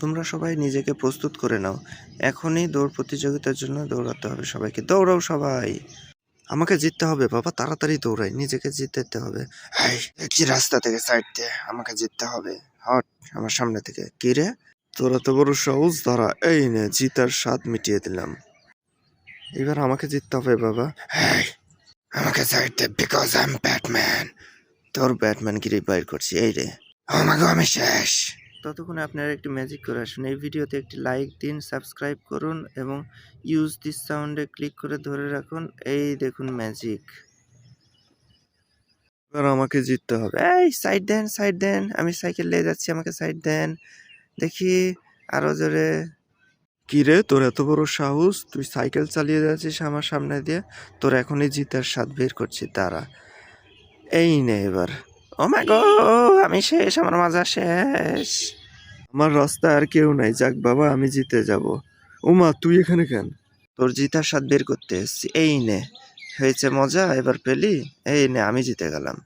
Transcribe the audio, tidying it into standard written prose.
তোমরা সবাই নিজেকে প্রস্তুত করে নাও, এখনই দৌড় প্রতিযোগিতার জন্য দৌড়াতে হবে সবাইকে। দৌড়াও সবাই, আমাকে জিততে হবে বাবা, তাড়াতাড়ি দৌড়াই, নিজেকে জিততে হবে। এই কি রাস্তা থেকে সাইড দে, আমাকে জিততে হবে, হট আমার সামনে থেকে। কি রে, তোরা তো বড় সাহস, ধরা, এই নে জিতার স্বাদ মিটিয়ে দিলাম। এবার আমাকে জিততে হবে বাবা। এই আমাকে সাইড দে, বিকজ আই এম ব্যাটম্যান। তোর ব্যাটম্যান গিরি বাইর করছি, এই রে, আমাকে আমি শেষ। ততক্ষণে আপনারা একটি ম্যাজিক করে আসুন। এই ভিডিওতে একটি লাইক দিন, সাবস্ক্রাইব করুন এবং ইউজ দিস সাউন্ডে ক্লিক করে ধরে রাখুন। এই দেখুন ম্যাজিক। এবার আমাকে জিততে হবে। এই সাইড দেন, সাইড দেন, আমি সাইকেল নিয়ে যাচ্ছি, আমাকে সাইড দেন। দেখি আরো জোরে। কি রে, তোর এত বড় সাহস, তুই সাইকেল চালিয়ে যাচ্ছিস আমার সামনে দিয়ে? তোর এখনই জিতার স্বাদ বের করছি, দাঁড়া। এই নে এবার। ও মাই গড, আমি শেষ, আমার মাজা শেষ। আমার রাস্তা আর কেউ নাই, যাক বাবা আমি জিতে যাব। ওমা তুই এখানে কেন? তোর জিতার স্বাদ বের করতে এসছি, এই নে। হয়েছে মজা, এবার পেলি, এই নে আমি জিতে গেলাম।